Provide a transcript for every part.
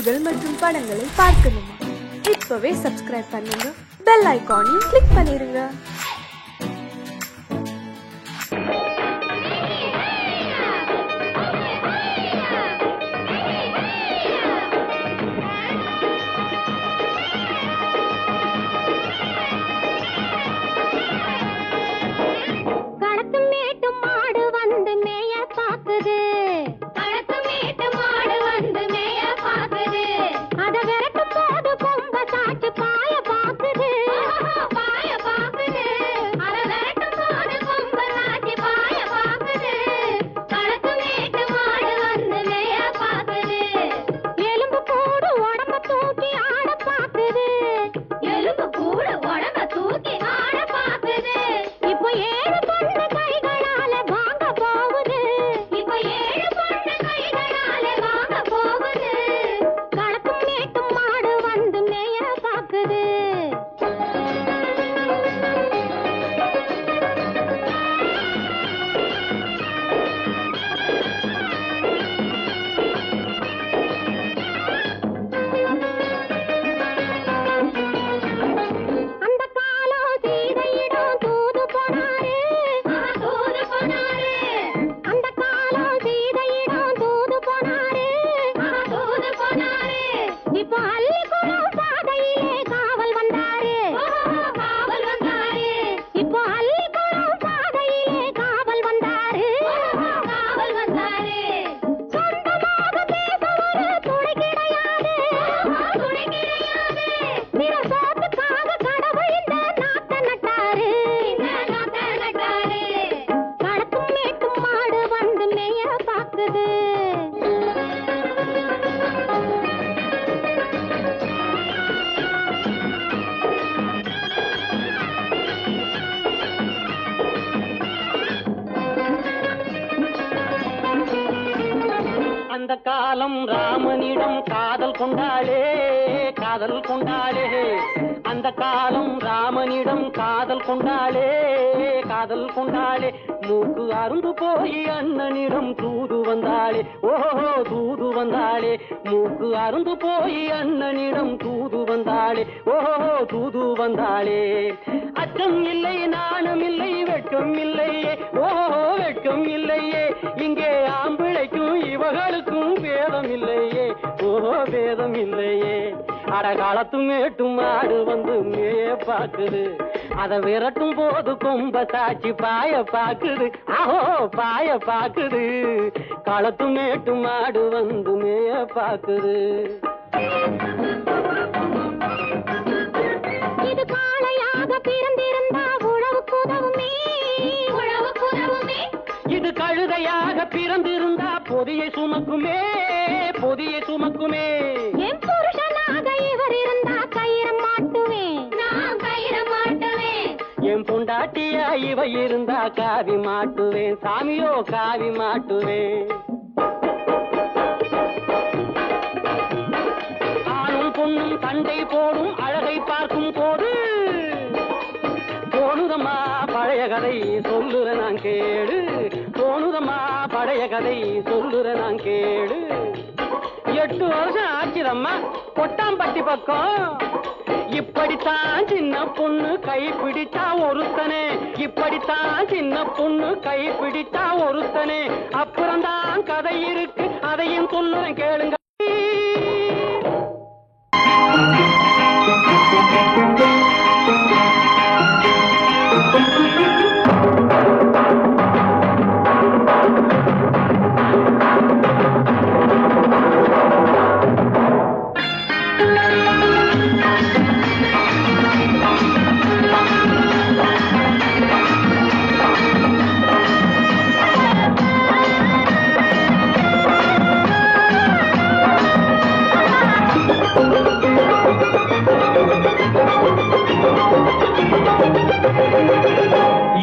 பாடல்கள் மற்றும் படங்களை பார்க்கணுமா? இப்பவே சப்ஸ்கிரைப் பண்ணுங்க, பெல் ஐகானையும் கிளிக் பண்ணிருங்க. அந்த காலம் ராமனிடம் காதல் கொண்டாளே காதல் கொண்டாளே, அந்த காலம் ராமனிடம் காதல் கொண்டாளே காதல் கொண்டாளே, மூக்கு அருந்து போய் அண்ணனிடம் தூது வந்தாளே, ஓஹோ தூது வந்தாளே, மூக்கு அருந்து போய் அண்ணனிடம் தூது வந்தாளே, ஓஹோ தூது வந்தாளே. அச்சம் இல்லை, நாணம் இல்லை, வெட்கம் இல்லையே, ஓஹோ வெட்கம் இல்லையே, இங்கே ஆம்பிளைக்கும் இவர்களுக்கும் பேதம் இல்லையே, ஓஹோ பேதம் இல்லையே. அடகாலத்து மேட்டும் மாடு வந்து மேய பாக்குது, அதை விரட்டும் போது கொம்ப சாட்சி பாய பாக்குது, ஆஹோ பாய பாக்குது. களத்து மேட்டும் மாடு வந்து மேய பாக்குது. இது காளையாக பிறந்திருந்தா உழவுக்கு உதவுமே, உழவுக்கு உதவுமே. இது கழுதையாக பிறந்திருந்தா பொதியை சுமக்குமே, பொதியை சுமக்குமே. என் புருஷனாக இவர் இருந்தா கயிறம் மாட்டுவேன், நான் கயிறம் மாட்டுவேன். என் பொண்டாட்டியா இவ இருந்தா காவி மாட்டுவேன், சாமியோ காவி மாட்டுவேன். ஆணும் பொண்ணும் சண்டை போடும் அழகை பார்க்கும் போது தோணுதம்மா பழைய கதை சொல்லுற நான் கேடு, தோணுதம்மா பழைய கதை சொல்லுற நான் கேடு. 8 வருஷம் ஆச்சுதம்மா கொட்டாம்பட்டி பக்கம், இப்படித்தான் சின்ன பொண்ணு கை பிடிச்சா ஒருத்தனே, இப்படித்தான் சின்ன பொண்ணு கை பிடிச்சா ஒருத்தனே. அப்புறம்தான் கதை இருக்கு, அதையும் சொல்லுறேன் கேளுங்க.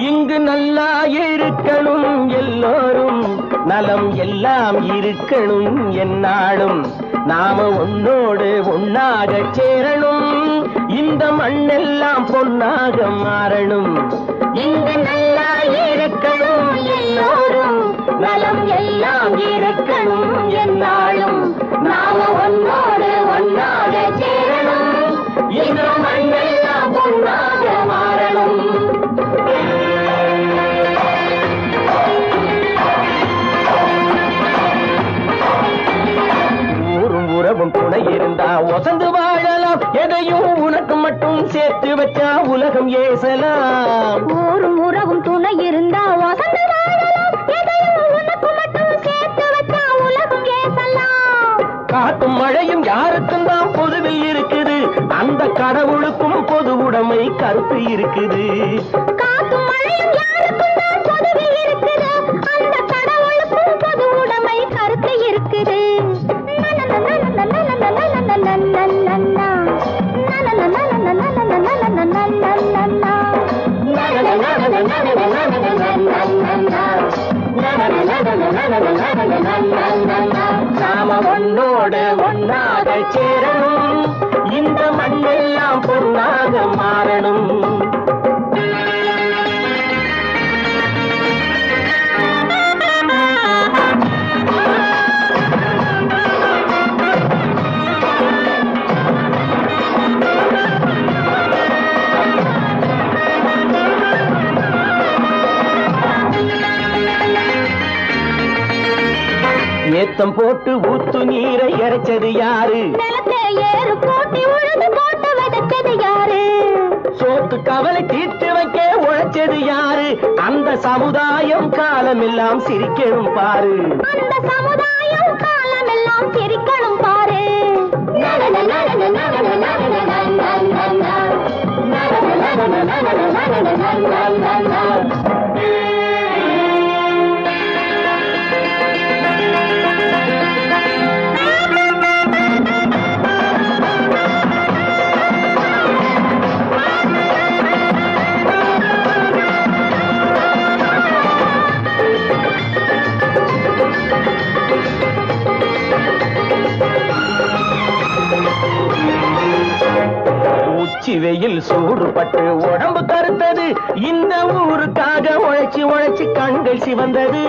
இங்கு நல்லா இருக்கணும் எல்லோரும், நலம் எல்லாம் இருக்கணும் என்னாலும், நாம ஒன்னோடு ஒன்னாக சேரணும், இந்த மண்ணெல்லாம் பொன்னாக மாறணும். இங்கு நல்லா இருக்கணும் எல்லோரும், நலம் எல்லாம் இருக்கணும் என்னாலும், நாம ஒன்னோடு ஒன்னாக சேரணும் இந்த மண்ணெல்லாம் பொன்னாக மாறணும். ஊரும் உறவும் துணை இருந்தா வசந்து வாழலாம், எதையும் உனக்கு மட்டும் சேர்த்து வச்சா உலகம் ஏசலாம். ஊரும் உறவும் துணை இருந்தா வசந்து வாழலாம், எதையும் உனக்கு மட்டும் சேர்த்து வச்சா உலகம் ஏசலாம். காத்தும் மழையும் யாருக்கும் தான் பொதுவில் இருக்குது, அந்த கடவுளுக்கும் பொது உடைமை கருத்து இருக்குது. காத்தும் மழையும் யாருக்கும் தான் பொதுவில் இருக்குது, அந்த கடவுளுக்கும் பொது உடைமை கருத்து இருக்குது. நாம ஒன்னோடு ஒன்னாக சேரணும், இந்த மண்ணெல்லாம் பொன்னாக மாறணும். ஏத்தம் போட்டு ஊத்து நீரை இறைச்சது யாரு, நிலத்தை ஏறு போட்டி உழுது போட்டு விதைச்சது யாரு, சோத்து கவலை தீர்த்து வைக்க உழைச்சது யாரு, அந்த சமுதாயம் காலமெல்லாம் சிரிக்கணும் பாரு. அந்த சமுதாயம் காலமெல்லாம் சிரிக்கணும் பாரு. உச்சி வெயில் சூடுபட்டு உடம்பு கருத்தது, இந்த ஊருக்காக உழைச்சி உழைச்சி கண்கள் சிவந்தது.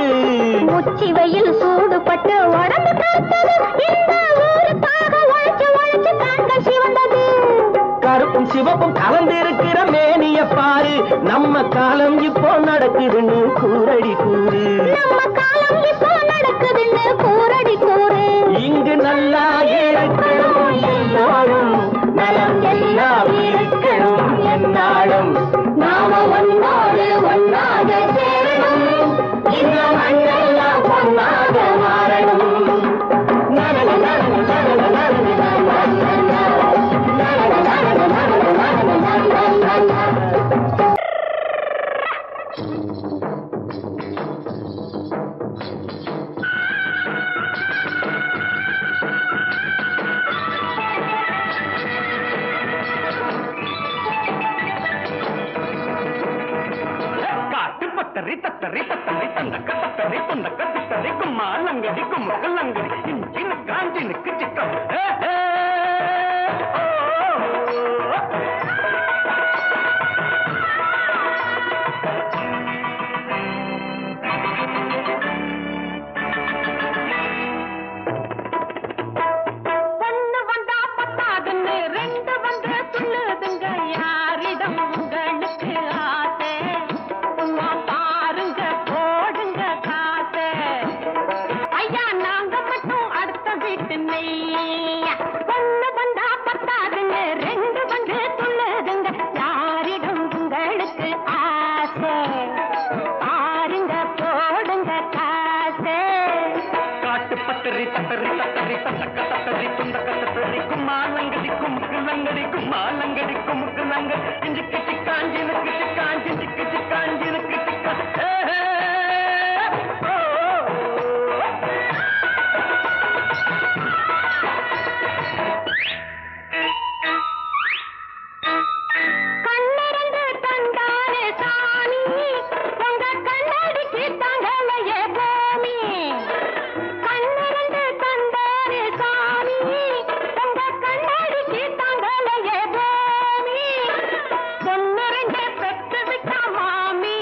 உச்சி வெயில் சூடுபட்டு உடம்பு கருத்தது, இந்த ஊருக்காக உழைச்சு உழைச்சு கண்கள் சிவந்தது. கருப்பும் சிவப்பும் கலந்திருக்கிற மேனிய பாரு, நம்ம காலம் இப்போ நடக்குதுன்னு கூரடி கூறு. நம்ம காலம் இப்போ நடக்குதுன்னு கூரடி கூறு. இங்கு நல்லா இருக்கணும் எல்லாரும், நலம் எல்லாம் இருக்கணும் என்னாலும். நாம ஒன்னோடு ஒன்னாக சேரணும், இந்த மண்ணெல்லாம் பொன்னாக மாறணும். தத்தரி தத்தரி தத்தரி தந்தக்க தத்தரி துண்டக்க தித்தரி கும்மா லங்கடி கும்முக்கு லங்கடி இஞ்சினு காஞ்சினுக்கு சிக்கம். ஒண்ணு வந்தா பத்தாதுன்னு ரெண்டு வந்து சொல்லுதுங்க, யாரிடம் உங்களுக்கு ஆசை பாருங்க போடுங்க காசை. ஐயா நாங்க மட்டும் அடுத்த வீட்டு நெய்யா, ஒண்ணு வந்தா பத்தாதுன்னு ரெண்டு வந்து சொல்லுதுங்க, யாரிடம் உங்களுக்கு ஆசை பாருங்க போடுங்க காசை. காட்டு பத்தரி தத்தரி தத்தரி தந்தக்க தத்தரி துண்டக்க தத்தரி கும்மா லங்கடி கும்முக்கு லங்கடி கும்மா லங்கடி கும்முக்கு லங்கடி இஞ்சிக்கு சிக்காஞ்சினுக்கு சிக்காஞ்சி சிக்கு சிக்காஞ்சினுக்கு சிக்கா. கண்ணிரண்டு தந்தானே சாமி, உங்க கண்ணடிக்கு தங்களையே பூமி. கண்ணிரண்டு தந்தானே சாமி, உங்க கண்ணடிக்கு தங்களையே பூமி. பொண்ணு ரெண்டு பெற்று விட்டா மாமி,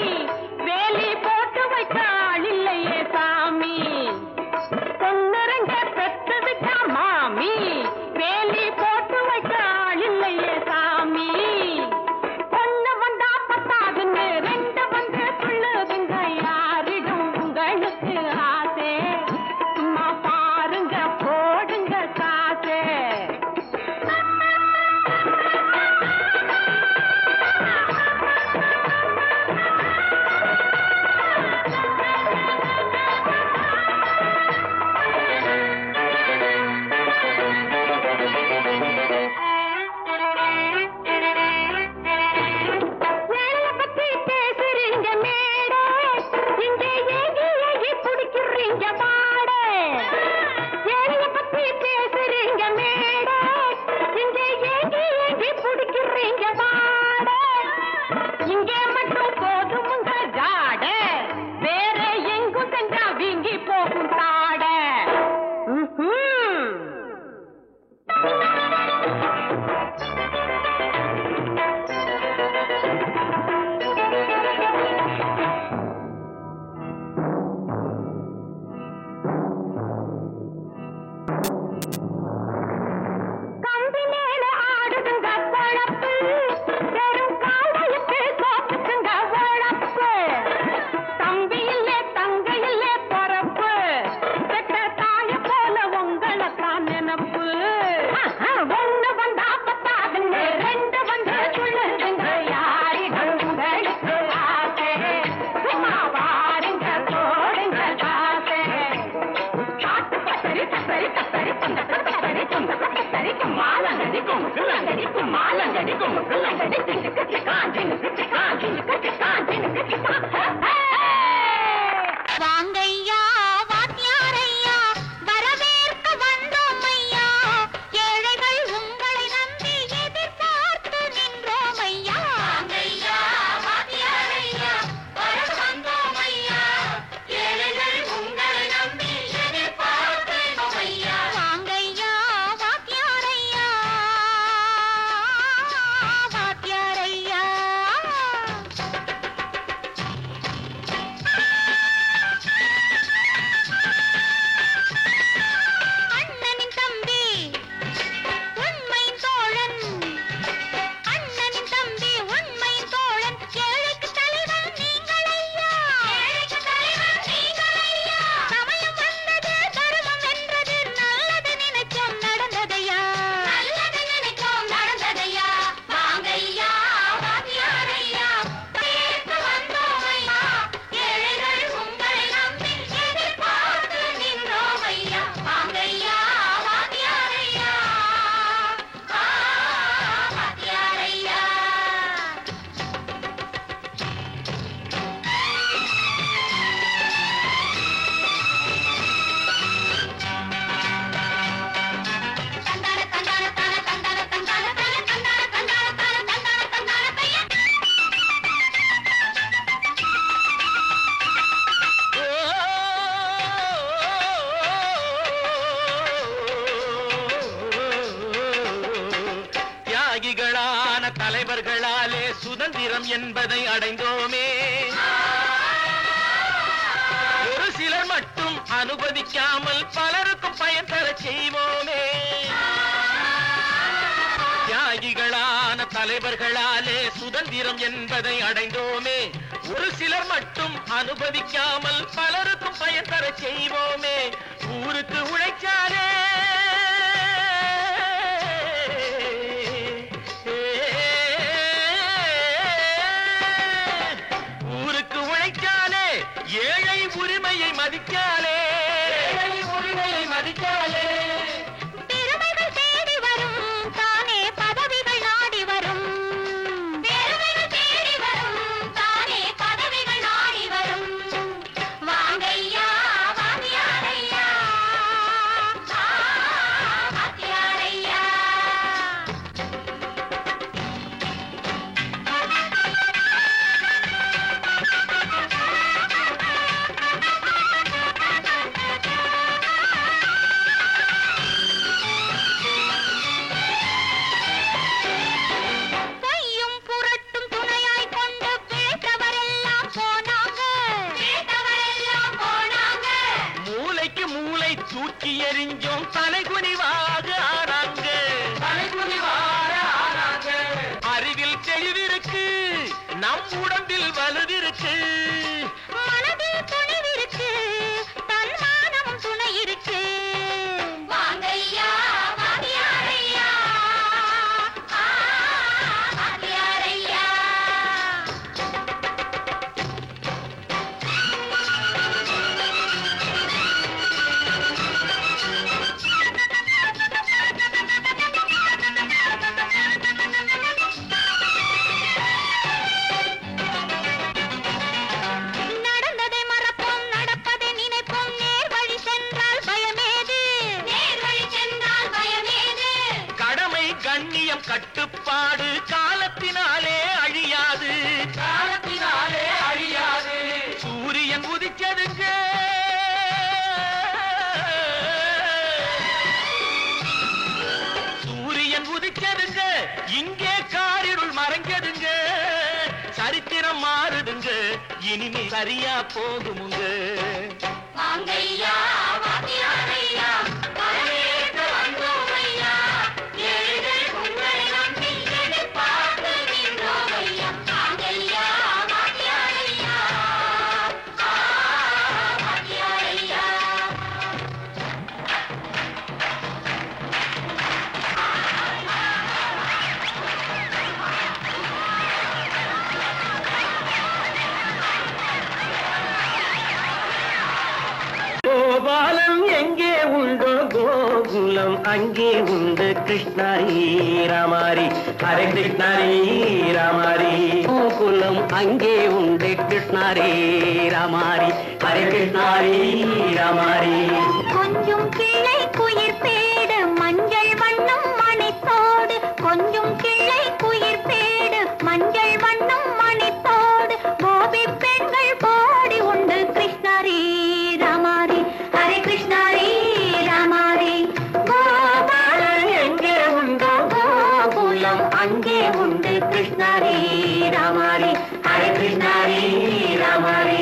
வாங்கையா வாத்தியாரையா வரவேற்க வந்தோம் ஐயா ஏழைகள் உங்களை நம்பி எதிர்பார்த்து நின்றோம் ஐயா வாங்கையா வாத்தியாரையா வர வந்தோம் ஐயா ஏழைகள் உங்களை நம்பி எதிர்பார்த்து ஐயா வாங்கையா வாத்தியாரையா வாத்தியாரையா அண்ணனின் தம்பி உண்மையின் தோழன் அண்ணனின் தம்பி உண்மையின் தோழன் ஏழைக்கு தலைவன் நீங்கள் ஐயா ஏழைக்கு தலைவன் நீங்கள் ஐயா சமயம் வந்தது தர்மம் வென்றது நல்லது நினைச்சோம் நடந்ததையா நல்லது நினைச்சோம் நடந்ததையா வாங்கையா வாத்தியாரையா கேட்டு வந்தோம் ஐயா ஏழைகள் உங்களை நம்பி எதிர்பார்த்து நின்றோம் ஐயா வாங்கையா வாத்தியாரையா வாத்தியாரையா தந்தான தந்தான தான தந்தான தந்தான தான தந்தான தந்தான தான தந்தான தந்தான பையா தியாகிகளான தலைவர்களாலே சுதந்திரம் என்பதை அடைந்தோமே ஒரு சிலர் மட்டும் அனுமதிக்காமல் பலருக்கும் பயன் தர செய்வோமே தியாகிகளான தலைவர்களாலே சுதந்திரம் என்பதை அடைந்தோமே ஒரு சிலர் மட்டும் அனுமதிக்காமல் பலருக்கும் பயன் தர செய்வோமே ஊருக்கு உழைச்சாலே ஊருக்கு உழைச்சாலே ஏழை உரிமையை மதிச்சாலே உரிமையை மதிச்சாலே பெருமைகள் தேடி வரும் தானே பதவிகள் நாடி வரும் பெருமைகள் தேடி வரும் தானே பதவிகள் நாடி வரும் வாங்கையா வாத்தியாரையா வாத்தியாரையா பொய்யும் புரட்டும் துணையாய் கொண்டு பிழைத்தவரெல்லாம் போனாங்க மூளைக்கு மூளை தூக்கி எறிஞ்சோம் தலைகுனிவாக ஆனாங்க அறிவில் தெளிவிருக்கு நம் உடம்பில் வலுவிருக்கு மனதில் துணிவிருக்கு தன்மானமும் துணை இருக்கு வாங்கையா வாத்தியாரையா வாத்தியாரையா நடந்ததை மறப்போம் நடப்பதை நினைப்போம் நேர் வழி சென்றால் பயமேது நேர் வழி சென்றால் பயமேது கடமை கண்ணியம் கட்டுப்பாடு காலத்தினாலே அழியாது சூரியன் உதிச்சதுங்க சூரியன் உதிச்சதுங்க இங்கே காரிருள் மறைஞ்சதுங்க சரித்திரம் மாறுதுங்க இனிமே சரியா போகுமுங்க வாங்கையா வாத்தியாரையா வரவேற்க வந்தோம் ஐயா ஏழைகள் உங்களை நம்பி எதிர்பார்த்து நின்றோம் ஐயா வாங்கையா வாத்தியாரையா வாத்தியாரையா கோபாலன் எங்கே அங்கே உண்டு கிருஷ்ணாரி ராமாரி ஹரே கிருஷ்ணாரி ராமாரி கோகுலம் அங்கே உண்டு கிருஷ்ணாரி ராமாரி ஹரே கிருஷ்ணாரி ராமாரி கொஞ்சம் கிளை குயிர் பேடு மஞ்சள் வண்ணம் மணித்தோடு கொஞ்சம் கிளை குயிர் பேடு மஞ்சள் வண்ணம் மணித்தோடு கோபி பெண்கள் போடி உண்டு கிருஷ்ணாரி ராமாரி ஹரே கிருஷ்ணாரி ராமாரி கோபாலன் எங்கே உண்டோ கோகுலம் அங்கே உண்டு கிருஷ்ணாரி ராமாரி ஹரே கிருஷ்ணாரி ராமாரி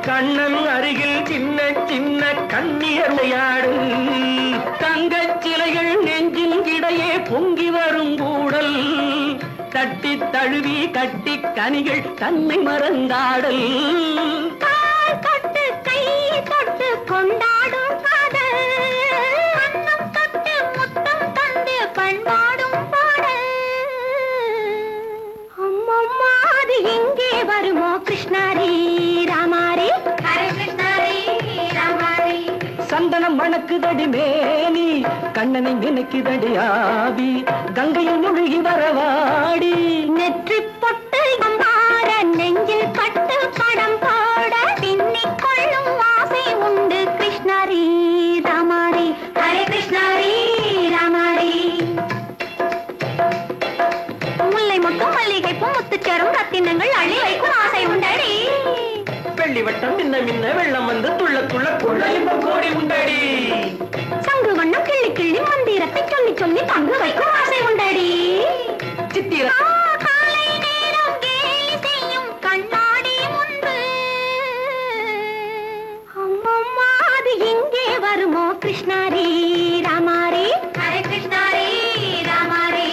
கண்ணன் அருகில் சின்ன சின்ன கண்ணீர் விளையாடு தங்கச் சிலைகள் நெஞ்சின் இடையே பொங்கி வரும் கூடல் தட்டி தழுவி கட்டி கனிகள் தன்னை மறந்தாடல் தொட்டு கை தொட்டு கொண்டாடும் காதல் அன்னம் தொட்டு முத்தம் தந்து பண்பாடும் பாடல் அம்மம்மா அது எங்கே வருமோ கிருஷ்ணாரி ராமாரி ஹரே கிருஷ்ணாரி ராமாரி சந்தனம் மணக்குதடி மேனி கண்ணனை நினைக்குதடி ஆவி கங்கையில் முழுகி வரவாடி நெற்றி பொட்டு மாற நெஞ்சில் பட்டு படம் போட பின்னிக் கொள்ளும் ஆசை உண்டு கிருஷ்ணாரி ராமாரி ஹரே கிருஷ்ணாரி ராமாரி முல்லை மொட்டும் மல்லிகை பூ முத்துச்சரம் ரத்தினங்கள் அள்ளி வைக்கும் ஆசை உண்டடி வெள்ளி வட்டம் மின்ன மின்ன வெள்ளம் வந்து துள்ள துள்ள கொள்ள இன்பம் கோடி உண்டடி சங்கு வண்ணம் கிள்ளி கிள்ளி மந்திரத்தை சொல்லி சொல்லி பங்கு வைக்கும் ஆசை உண்டடி சித்திர காலை நேரம் கேலி செய்யும் கண்ணாடி முன்பு அம்மம்மா அது எங்கே வருமோ கிருஷ்ணாரி ராமாரி ஹரே கிருஷ்ணாரி ராமாரி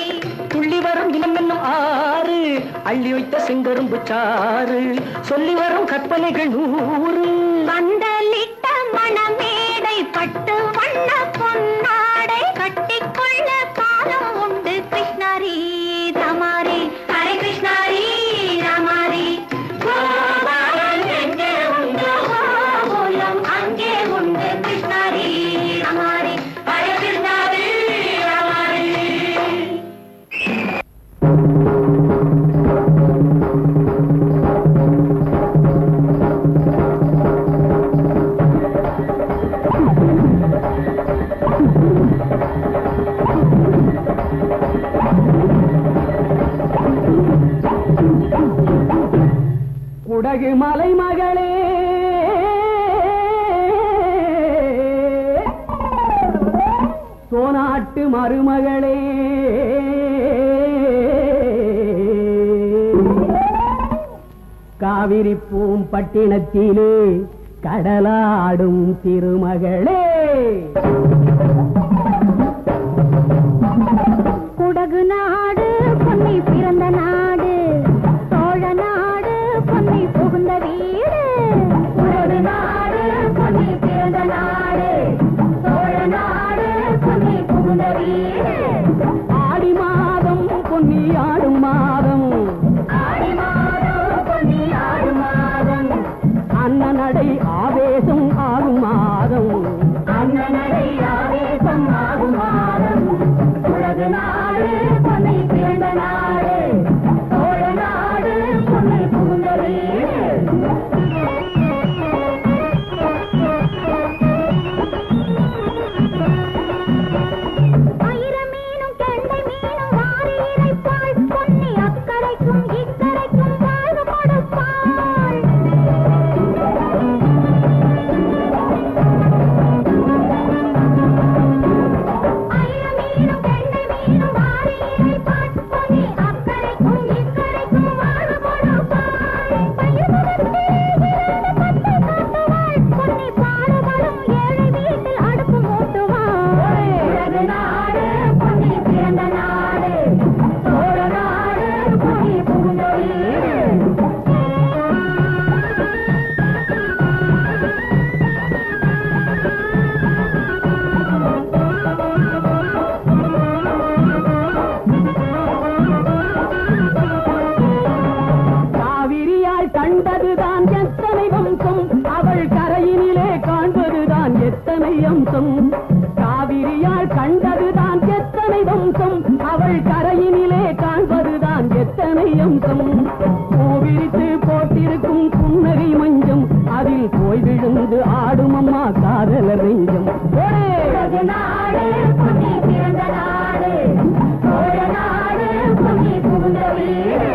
துள்ளி வரும் இனம் என்னும் ஆறு அள்ளி வைத்த செங்கரும்பு சாறு சொல்லி வரும் கற்பனைகள் 100 பந்தலிட்ட மணமேடை பட்டு வண்ண பொன்னாடை கட்டிக்கொள்ள காலம் உண்டு கிருஷ்ணாரி ராமாரி ஹரே கிருஷ்ணாரி ராமாரி கோபாலன் எங்கே உண்டு கோகுலம் அங்கே உண்டு கிருஷ்ணாரி ராமாரி ஹரே கிருஷ்ணாரி ராமாரி குடகு மலை மகளே சோனாட்டு மருமகளே காவிரி பூம்பட்டினத்திலே கடலாடும் திருமகளே குடகு நாடு பொன்னி பிறந்த நாடு சோழ நாடு பொன்னி புகுந்த வீடு குடகு நாடு பொன்னி பிறந்த நாடு சோழ நாடு பொன்னி புகுந்த வீடு ஆடி மாதம் பொன்னி ஆடும் மாதம் ஆடி மாதம் பொன்னி ஆடும் மாதம் அண்ணனடை ஆவேசம் ஆகும் மாதம் அண்ணனடை ஆவேசம் ஆகும் மாதம் குடகு நாடு பொன்னி பிறந்த நாடு சோழ நாடு பொன்னி புகுந்த வீடு ஆயிரமீனும் கெண்டை மீனும் வாரி இறைப்பாள் பொன்னி அக்கரைக்கும் இக்கரைக்கும் வாழ்வு கொடுப்பாள் ஆயிரமீனும் கெண்டை மீனும் வாரி இறைப்பாள் பொன்னி அக்கரைக்கும் இக்கரைக்கும் வாழ்வு கொடுப்பாள் பயிர் முகத்தே பூவிரித்து போட்டிருக்கும் புன்னகை மஞ்சம் அதில் போய் விழுந்து ஆடும் அம்மா காதல நெஞ்சம். நாடு பொன்னி பிறந்த நாடு, சோழ நாடு பொன்னி புகுந்த வீடு.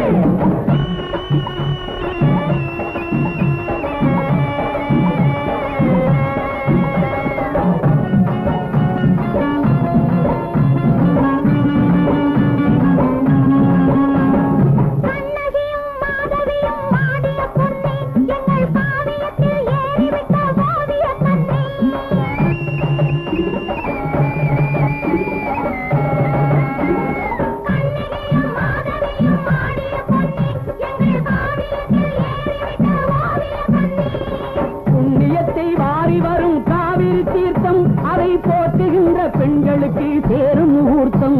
பெண்களுக்கு சேரும் முகூர்த்தம்,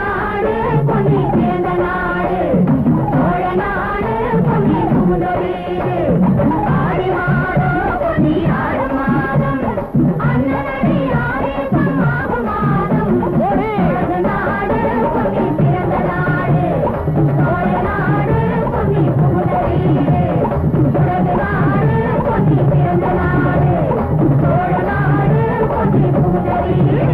நாடு பொன்னி பிறந்த நாடு, சோழ நாடு பொன்னி புகுந்த வீடு. ஆடி மாதம் பொன்னி ஆடு மாதம், அன்னநடி ஆவேசம் ஆகும் மாதம். நாடு பொன்னி பிறந்த நாடு, சோழ நாடு பொன்னி புகுந்த வீடு. நாடு பொன்னி பிறந்த நாடு, சோழ நாடு பொன்னி புகுந்த வீடு.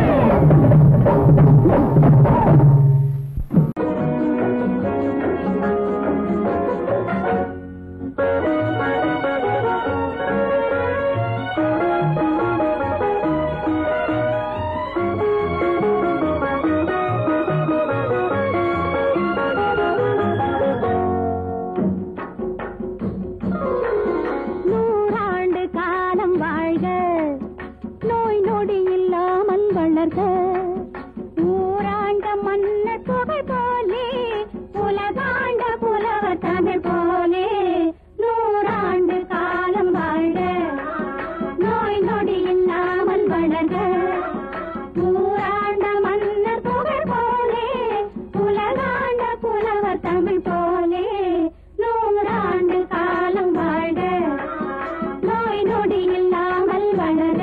ஊராண்ட மன்னர் புகழ் போலே, உலகாண்ட புலவர் தமிழ் போலே. நூறாண்டு காலம் வாழ்க, நோய் நொடி இல்லாமல் வளர்க. ஊராண்ட மன்னர் புகழ் போலே, உலகாண்ட புலவர் தமிழ் போலே. நூறாண்டு காலம் வாழ்க, நோய் நொடி இல்லாமல் வளர்க.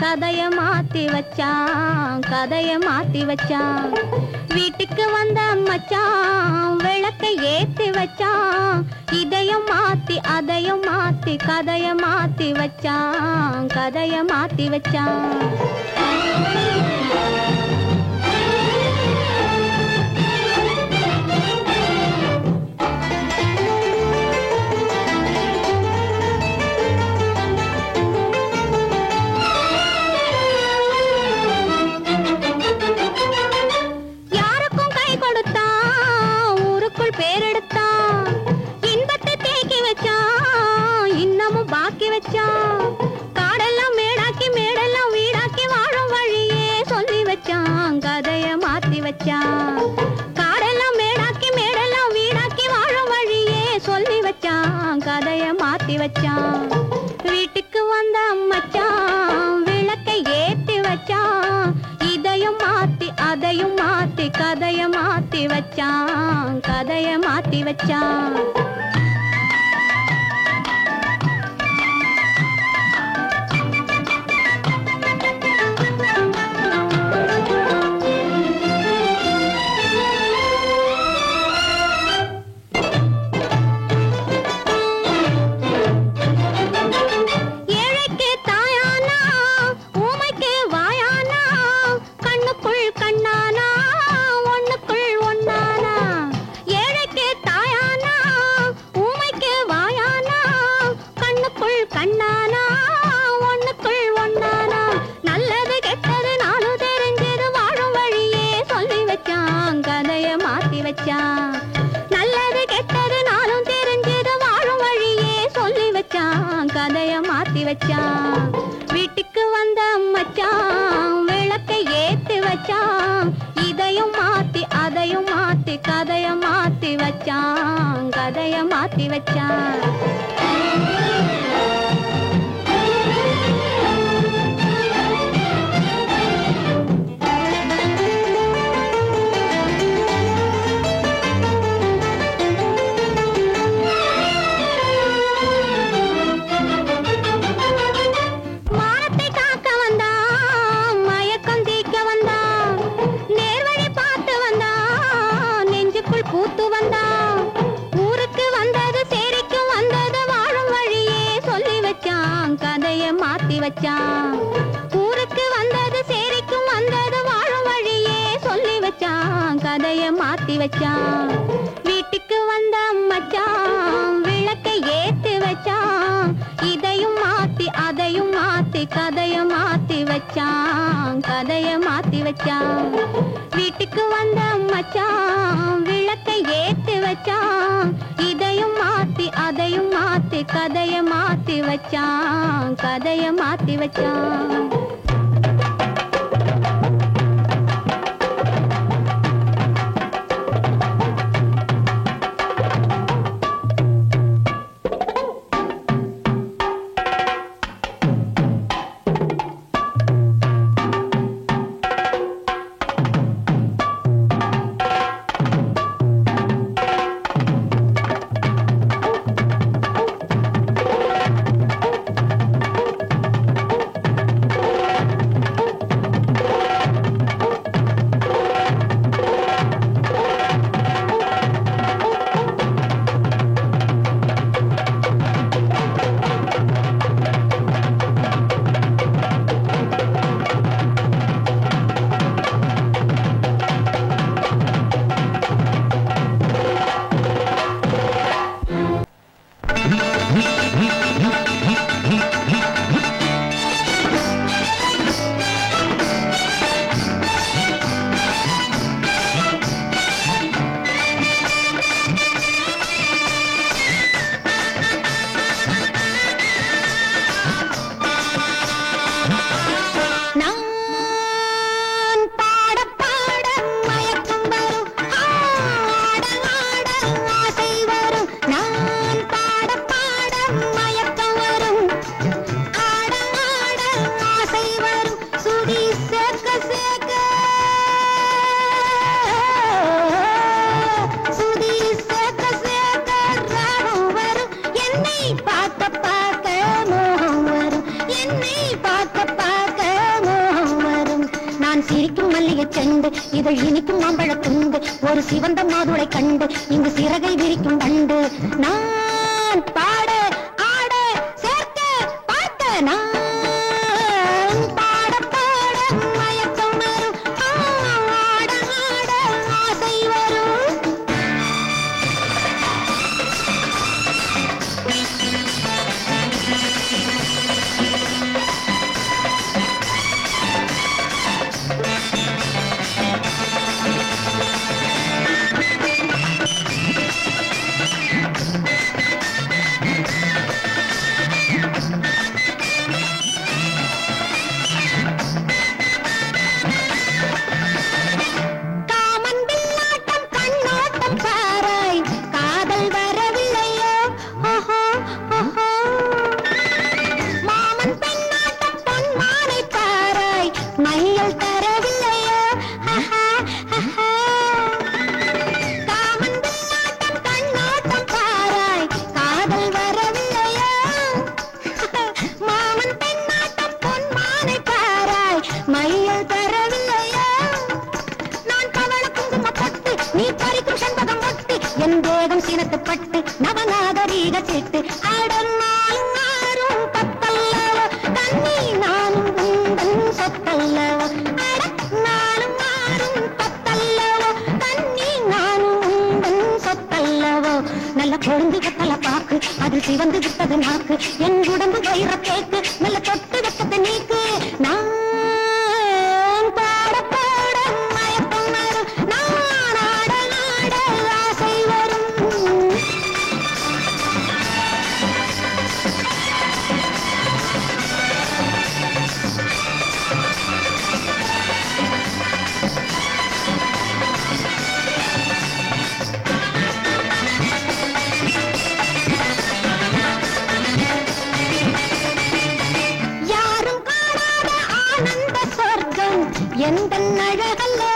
கதைய மாத்தி வச்சான், கதைய மாத்தி வச்சான். வீட்டுக்கு வந்த மச்சான் விளக்கை ஏத்தி வச்சான். இதையும் மாத்தி அதையும் மாத்தி கதைய மாத்தி வச்சான், கதைய மாத்தி வச்சான். காடெல்லாம் மேடாக்கி மேடெல்லாம் வீடாக்கி வாழும் வழியே சொல்லி வச்சான், கதைய மாத்தி வச்சான். காடெல்லாம் மேடாக்கி மேடெல்லாம் வீடாக்கி வாழும் வழியே சொல்லி வச்சான், கதைய மாத்தி வச்சான். வீட்டுக்கு வந்த மச்சான் விளக்கை ஏத்தி வச்சான். இதையும் மாத்தி அதையும் மாத்தி கதைய மாத்தி வச்சான், கதைய மாத்தி வச்சான். நல்லது கெட்டது நாளும் தெரிஞ்சது வாழும் வழியே சொல்லி வச்சான், கதைய மாத்தி வச்சான். வீட்டுக்கு வந்த மச்சான் விளக்கை ஏத்தி வச்சான். இதையும் மாத்தி அதையும் மாத்தி கதைய மாத்தி வச்சான், கதைய மாத்தி வச்சான். ஊருக்கு வந்தது சேரிக்கும் வந்தது வாழும் வழியே சொல்லி வச்சான், கதைய மாத்தி வச்சான். வீட்டுக்கு வந்த மச்சான் விளக்கை ஏத்தி வச்சான். இதையும் மாத்தி அதையும் மாத்தி கதைய மாத்தி வச்சான், கதைய மாத்தி வச்சான். வீட்டுக்கு வந்த மச்சான் விளக்கை ஏத்தி வச்சான். இதையும் மாத்தி அதையும் மாத்தி கதைய மாத்தி வச்சான், கதைய மாத்தி வச்சான். நான் சிரிக்கும் மல்லிகை செண்டு இதழ் இனிக்கும் மாம்பழ துண்டு ஒரு சிவந்த மாதுளை கண்டு இங்கு சிறகை விரிக்கும் கண்டு நான் பாட ஆட சேர்க்க பார்க்க நான் பாட பாட மயக்கம் வரும் ஆட ஆட ஆசை வரும் பட்டு நவநாகரீக சிட்டு அடனாலும் மாறும் பத்தல்லவோ தண்ணி நானும் உந்தன் சொத்தல்லவோ நானும் மாறும் பத்தல்லவோ தண்ணி நானும் உந்தன் சொத்தல்லவோ நல்ல கொழுந்து கத்தல பாக்கு அது சிவந்து விட்டது நாக்கு என் உடம்பு வயிற கேக்கு நல்ல தொட்டு வெட்டது நீக்கு நான் பாட பாட மயக்கம் வரும் நான் ஆட ஆட ஆசை வரும் எந்த அழகல்லோ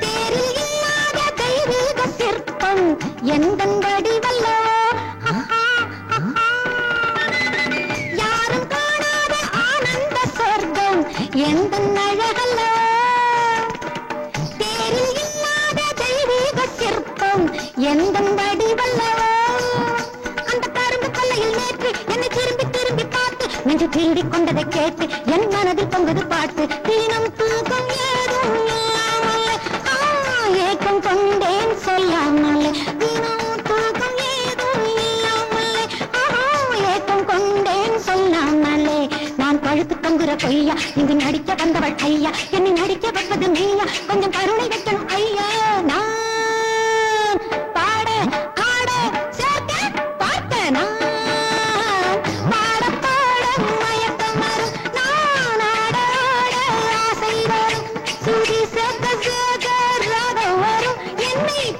தேரில் இல்லாத தெய்வீக சிற்பம் எந்த வடிவல்லோ யாரும் காணாத ஆனந்த சொர்க்கம் எந்த அழகல்லோ தேரில் இல்லாத தெய்வீக சிற்பம் எந்த வடிவல்லவோ அந்த கரும்பு கொல்லையில் நேற்று என்னை திரும்பி திரும்பி பார்த்து நெஞ்சு திருடிக் கொண்டதை கேட்டு என் மனதில் பொங்குது பாட்டு தினம் தூக்கம் ஏதும் இல்லாமல் ஏக்கம் கொண்டேன் சொல்லாமல் தினம் தூக்கம் ஏதும் இல்லாமல் ஏக்கம் கொண்டேன் சொல்லாமலே நான் பழுத்து தொங்குற பொய்யா இங்கு நடிக்க வந்தவள் ஐயா என்னை நடிக்க வைப்பது நீயா கொஞ்சம் கருணை வைக்கணும் ஐயா நான் பாட ஆட சேர்க்க பார்க்க நான்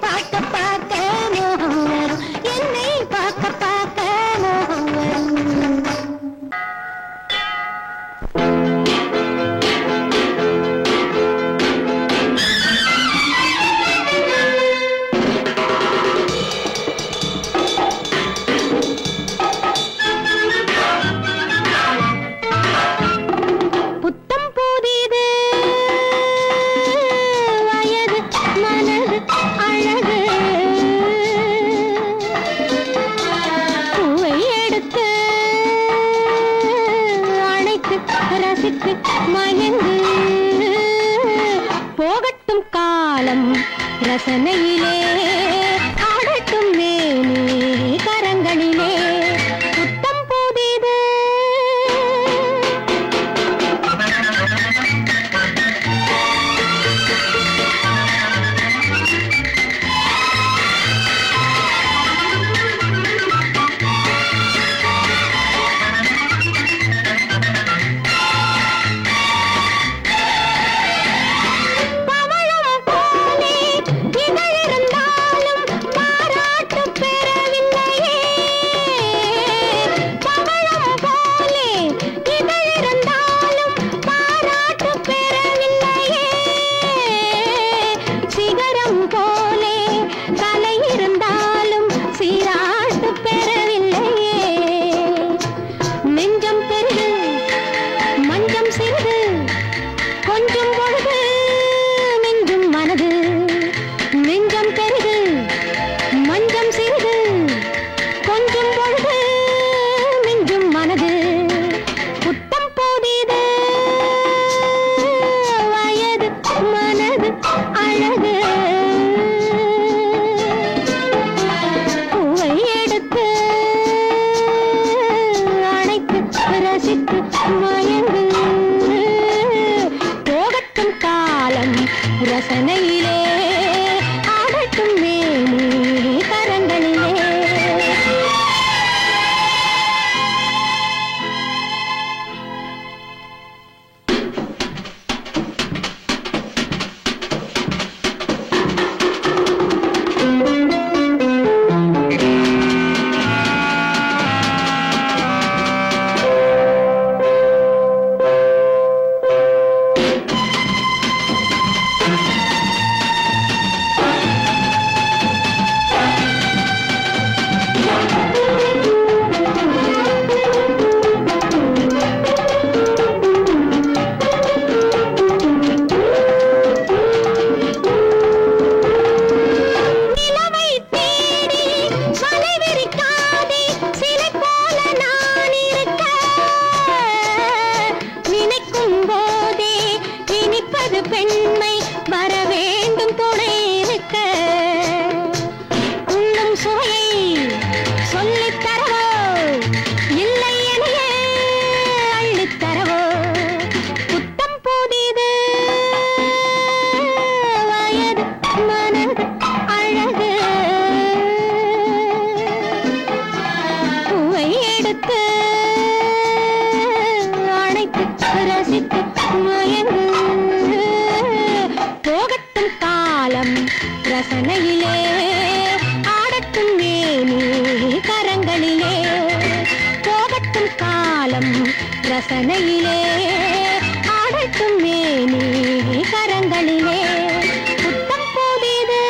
பார்க்க பார்க்க மோகம் வரும் என்னை பார்க்க பார்க்க மோகம் வரும் புத்தம் புதிது வயது மனது அழகு பூவை எடுத்து அணைத்து ரசித்து மயங்கு போகட்டும் காலம் ரசனையிலே ஆடட்டும் மேனே கரங்களிலே புத்தம் புதிது பவளம் போலே இதழிருந்தால் ரசனையிலே ஆடட்டும் மேனி கரங்களிலே. பெண்மை வர வேண்டும் துணை இருக்க. உண்ணும் சுவையை சொல்லித் தரவோ இல்லை எனையே அள்ளித் தரவோ. புத்தம் புதிது வயது மனது அழகு. பூவை எடுத்து அணைத்து ரசித்து மயங்கு. போகட்டும் காலம் ரசனையிலே ஆடட்டும் மேனி கரங்களிலே. போகட்டும் காலம் ரசனையிலே ஆடட்டும் மேனி கரங்களிலே. புத்தம் புதிது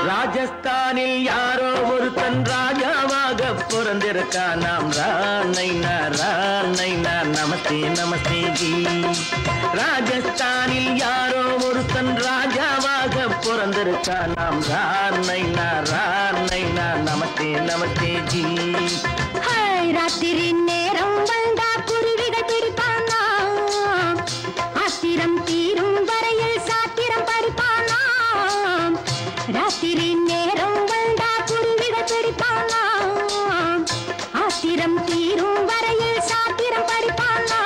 ராஜஸ்தானில் யாரோ ஒருத்தன் ராஜாவாக பிறந்திருக்கான். நாம் ராணைனா நமஸ்தே நமஸ்தே ஜி. ராஜஸ்தானில் யாரோ ஒருத்தன் ராஜாவாக பிறந்திருக்கான். நாம் ராணைனா நமஸ்தே நமஸ்தே ஜி. ராத்திரி நேரம் வந்தா குருவிகள் பிடிப்பானா. ஆத்திரம் தீரும் வரையில் சாத்திரம் படிப்பானா. ராத்திரி நேரம் வந்தா குருவிகள் பிடிப்பானா. ஆத்திரம் தீரும் வரையில் சாத்திரம் படிப்பானா.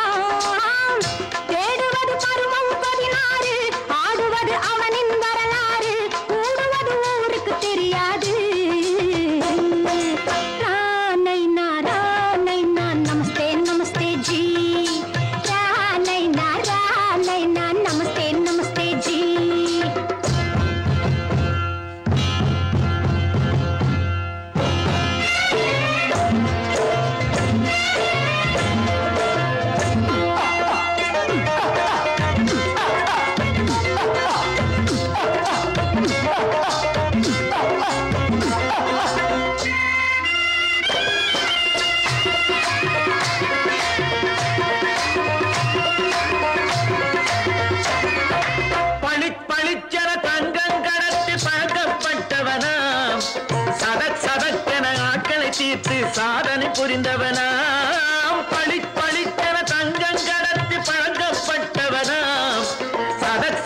தேடுவது பருவம் 16, ஆடுவது அவனின் வரலாறு. கூடுவது ஊருக்கு தெரியாது. ராணைனா நமஸ்தே நமஸ்தே ஜி. ராணைனா நமஸ்தே நமஸ்தே ஜி. பளிச்சென தங்கம் கடத்தி பழக்கப்பட்டவனாம். சதக்கென ஆட்களை தீர்த்து சாதனை புரிந்தவனாம். பளிச்சென தங்கம் கடத்தி பழக்கப்பட்டவனாம்.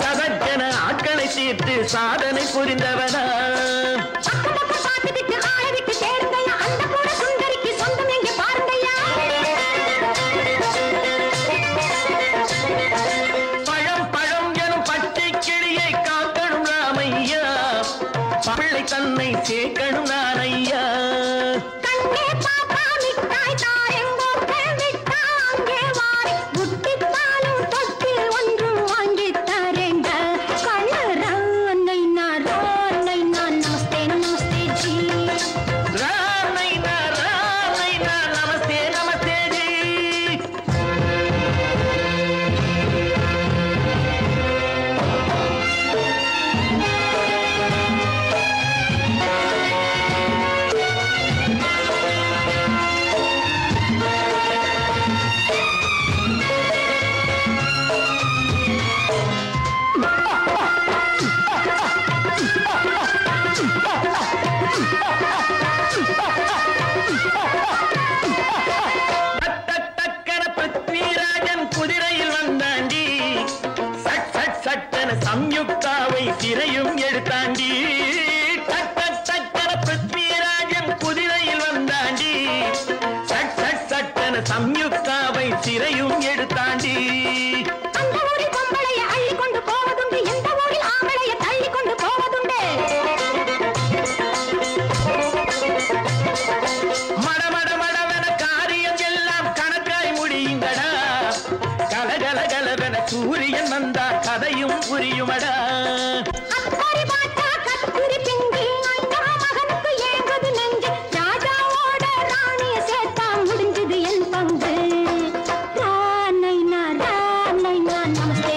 சதக்கென ஆட்களை தீர்த்து சாதனை புரிந்தவனாம். பிள்ளை தன்னை சேர்க்கணும் நான் ஐயா. கண்ணே பாப்பா மிட்டாய் தாரெங்கோ விட்டாங்கே வாரி. முட்டிப்பாலும் தொட்டு ஒன்று வாங்கி தரேங்க. கண்ணு ராணைனா நமஸ்தே நமஸ்தே ஜி. ராணைனா நமஸ்தே நமஸ்தே ஜி. சூரியன் வந்தா கதையும் புரியுமடா. அக்கறை பார்த்தா கத்திரி பிஞ்சு அண்ணா மகனுக்கு ஏங்குது நெஞ்சு. ராஜாவோட ராணிய சேர்த்தா முடிஞ்சது என் பங்கு. ராணைனா நமஸ்தே